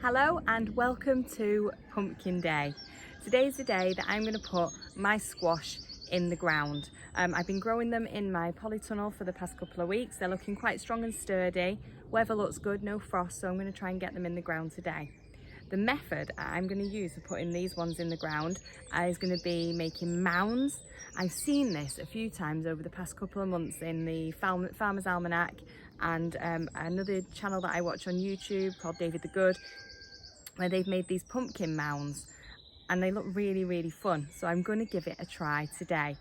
Hello and welcome to Pumpkin Day. Today's the day that I'm going to put my squash in the ground. I've been growing them in my polytunnel for the past couple of weeks. They're looking quite strong and sturdy. Weather looks good, no frost, so I'm going to try and get them in the ground today. The method I'm going to use for putting these ones in the ground is going to be making mounds. I've seen this a few times over the past couple of months in the Farmer's Almanac and another channel that I watch on YouTube called David the Good, where they've made these pumpkin mounds and they look really fun. So I'm going to give it a try today.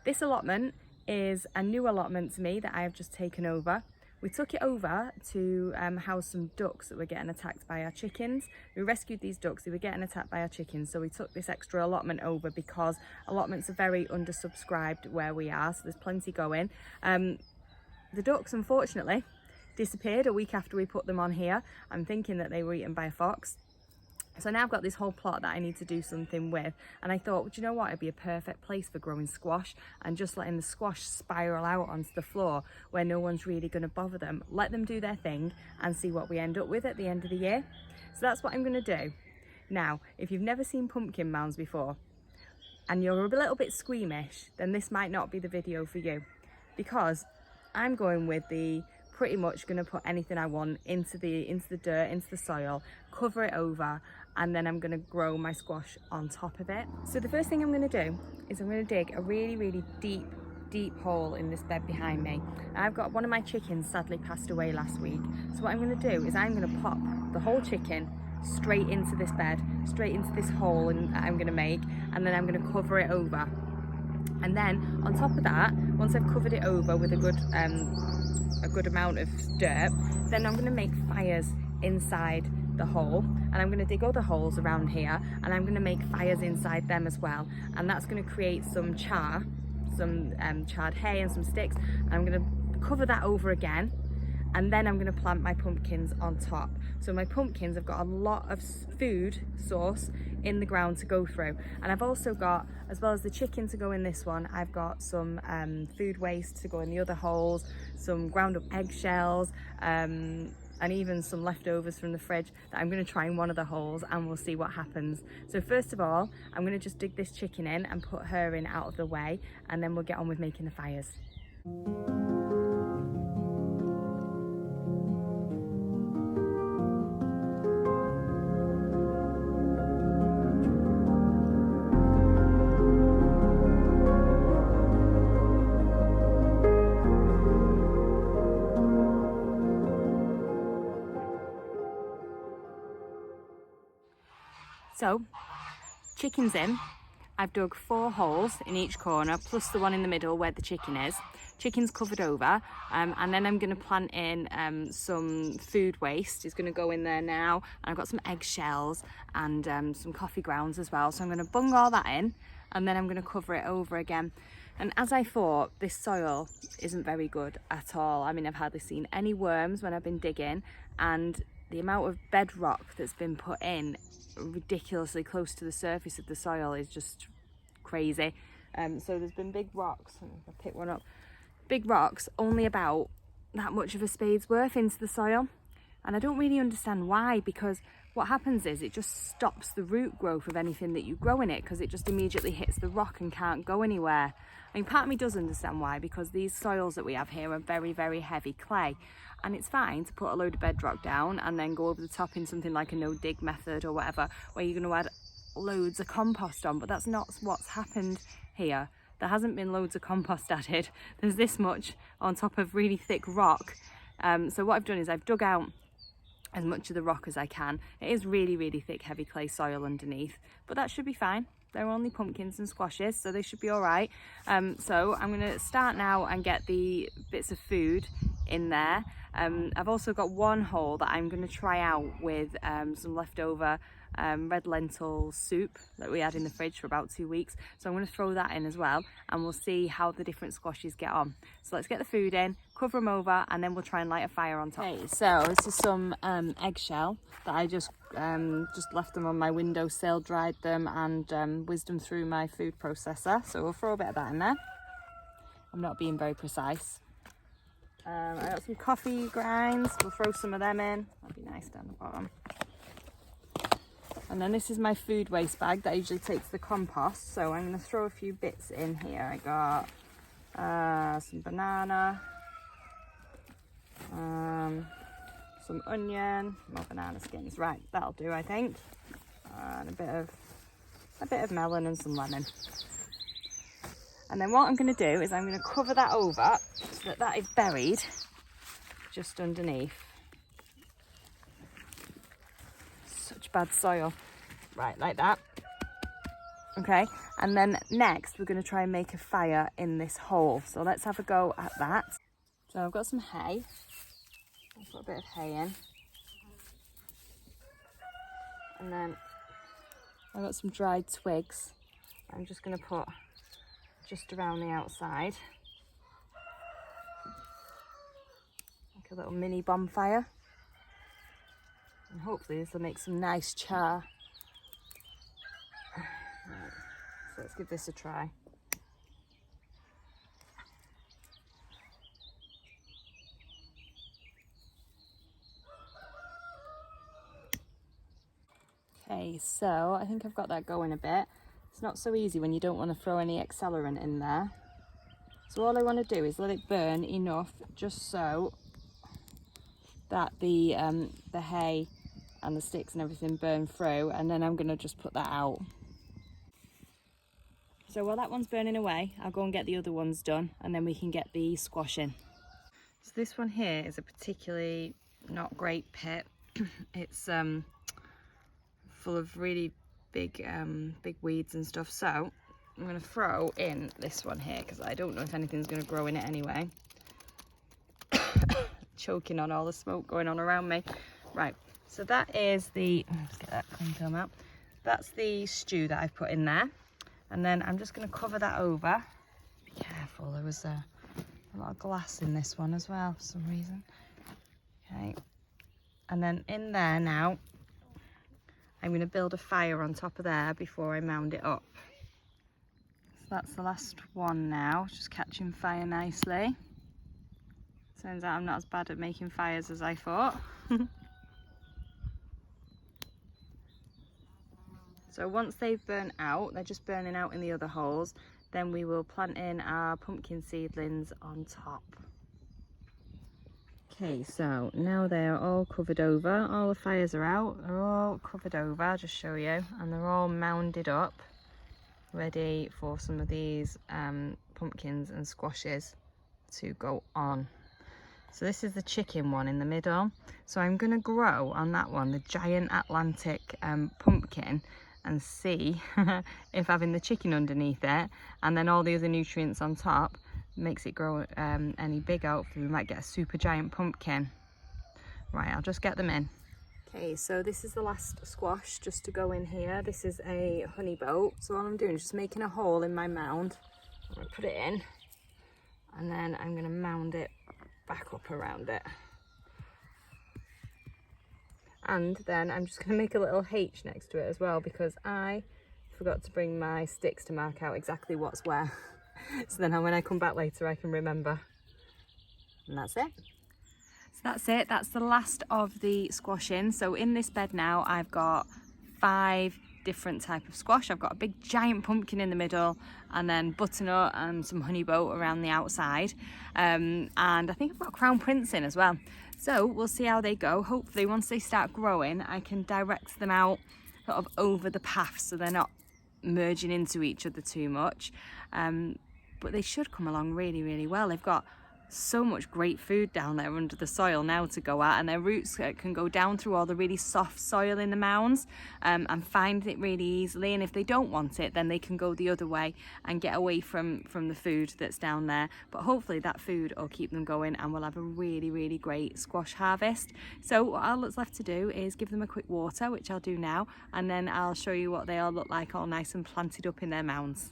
This allotment is a new allotment to me that I have just taken over. We took it over to house some ducks that were getting attacked by our chickens. We rescued these ducks, they were getting attacked by our chickens, so we took this extra allotment over because allotments are very undersubscribed where we are, so there's plenty going. The ducks unfortunately disappeared a week after we put them on here. I'm thinking that they were eaten by a fox. So now I've got this whole plot that I need to do something with, and I thought, well, do you know what, it'd be a perfect place for growing squash and just letting the squash spiral out onto the floor where no one's really going to bother them. Let them do their thing and see what we end up with at the end of the year. So that's what I'm going to do. Now, if you've never seen pumpkin mounds before and you're a little bit squeamish, then this might not be the video for you, because I'm going with the pretty much going to put anything I want into the dirt, into the soil, cover it over, and then I'm going to grow my squash on top of it. So the first thing I'm going to do is I'm going to dig a really deep hole in this bed behind me. I've got one of my chickens sadly passed away last week, so what I'm going to do is I'm going to pop the whole chicken straight into this bed, straight into this hole I'm going to make, and then I'm going to cover it over. And then on top of that, once I've covered it over with a good amount of dirt, then I'm going to make fires inside the hole, and I'm going to dig other holes around here, and I'm going to make fires inside them as well, and that's going to create some char, some charred hay and some sticks, and I'm going to cover that over again, and then I'm going to plant my pumpkins on top. So my pumpkins have got a lot of food source in the ground to go through, and I've also got, as well as the chicken to go in this one, I've got some food waste to go in the other holes, some ground up eggshells, and even some leftovers from the fridge that I'm going to try in one of the holes, and we'll see what happens. So first of all, I'm going to just dig this chicken in and put her in out of the way, and then we'll get on with making the fires. So, chicken's in. I've dug 4 holes in each corner, plus the one in the middle where the chicken is. Chicken's covered over, and then I'm going to plant in some food waste. It's going to go in there now. And I've got some eggshells and some coffee grounds as well. So I'm going to bung all that in, and then I'm going to cover it over again. And as I thought, this soil isn't very good at all. I mean, I've hardly seen any worms when I've been digging, and the amount of bedrock that's been put in ridiculously close to the surface of the soil is just crazy. So there's been big rocks, I'll pick one up, big rocks only about that much of a spade's worth into the soil, and I don't really understand why, because what happens is it just stops the root growth of anything that you grow in it, because it just immediately hits the rock and can't go anywhere. I mean, part of me does understand why, because these soils that we have here are very heavy clay, and it's fine to put a load of bedrock down and then go over the top in something like a no dig method or whatever, where you're going to add loads of compost on, but that's not what's happened here. There hasn't been loads of compost added. There's this much on top of really thick rock. So what I've done is I've dug out as much of the rock as I can. It is really thick, heavy clay soil underneath, but that should be fine. They're only pumpkins and squashes, so they should be all right. So I'm going to start now and get the bits of food in there. I've also got one hole that I'm going to try out with some leftover red lentil soup that we had in the fridge for about 2 weeks. So I'm going to throw that in as well, and we'll see how the different squashes get on. So let's get the food in, cover them over, and then we'll try and light a fire on top. Okay, so this is some eggshell that I just left them on my windowsill, dried them, and whizzed them through my food processor. So we'll throw a bit of that in there. I'm not being very precise. I got some coffee grinds, we'll throw some of them in. That'd be nice down the bottom. And then this is my food waste bag that I usually take to the compost. So I'm going to throw a few bits in here. I got some banana, some onion, more banana skins. Right, that'll do, I think. And a bit of melon and some lemon. And then what I'm going to do is I'm going to cover that over so that that is buried just underneath. Such bad soil. Right, like that. Okay, and then next we're going to try and make a fire in this hole. So let's have a go at that. So I've got some hay. I've put a bit of hay in. And then I've got some dried twigs. I'm just going to put just around the outside. Like a little mini bonfire. And hopefully this will make some nice char. Right, so let's give this a try. Okay, so I think I've got that going a bit. It's not so easy when you don't want to throw any accelerant in there. So all I want to do is let it burn enough just so that the hay and the sticks and everything burn through, and then I'm going to just put that out. So while that one's burning away, I'll go and get the other ones done, and then we can get the squash in. So this one here is a particularly not great pit. It's full of really big weeds and stuff. So I'm going to throw in this one here because I don't know if anything's going to grow in it anyway. Choking on all the smoke going on around me. Right, so that is the, let's get that cling film out. That's the stew that I've put in there. And then I'm just going to cover that over. Be careful, there was a lot of glass in this one as well for some reason. Okay, and then in there now, I'm going to build a fire on top of there before I mound it up. So that's the last one now, just catching fire nicely. Turns out I'm not as bad at making fires as I thought. So once they've burnt out, they're just burning out in the other holes, then we will plant in our pumpkin seedlings on top. Okay, so now they are all covered over, all the fires are out, they're all covered over, I'll just show you, and they're all mounded up, ready for some of these pumpkins and squashes to go on. So this is the chicken one in the middle. So I'm going to grow on that one the giant Atlantic pumpkin and see if having the chicken underneath it and then all the other nutrients on top makes it grow any bigger. Hopefully we might get a super giant pumpkin. Right, I'll just get them in. Okay, so this is the last squash just to go in here. This is a honey boat. So all I'm doing is just making a hole in my mound. I'm going to put it in and then I'm going to mound it back up around it. And then I'm just going to make a little H next to it as well because I forgot to bring my sticks to mark out exactly what's where. So then when I come back later I can remember. And that's it. So that's it. That's the last of the squashing. So in this bed now I've got 5 different type of squash. I've got a big giant pumpkin in the middle and then butternut and some honey boat around the outside. And I think I've got crown prince in as well. So we'll see how they go. Hopefully once they start growing I can direct them out sort of over the path so they're not merging into each other too much. But they should come along really, really well. They've got so much great food down there under the soil now to go at, and their roots can go down through all the really soft soil in the mounds and find it really easily. And if they don't want it, then they can go the other way and get away from the food that's down there. But hopefully that food will keep them going and we'll have a really, really great squash harvest. So all that's left to do is give them a quick water, which I'll do now, and then I'll show you what they all look like all nice and planted up in their mounds.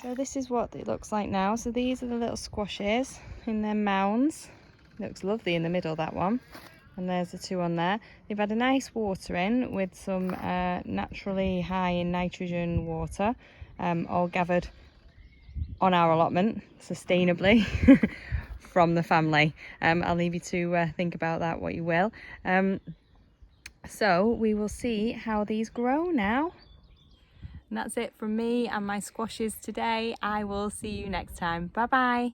So this is what it looks like now. So these are the little squashes in their mounds. Looks lovely in the middle, that one. And there's the 2 on there. They've had a nice watering with some naturally high in nitrogen water, all gathered on our allotment sustainably from the family. I'll leave you to think about that what you will. So we will see how these grow now. And that's it from me and my squashes today. I will see you next time. Bye bye.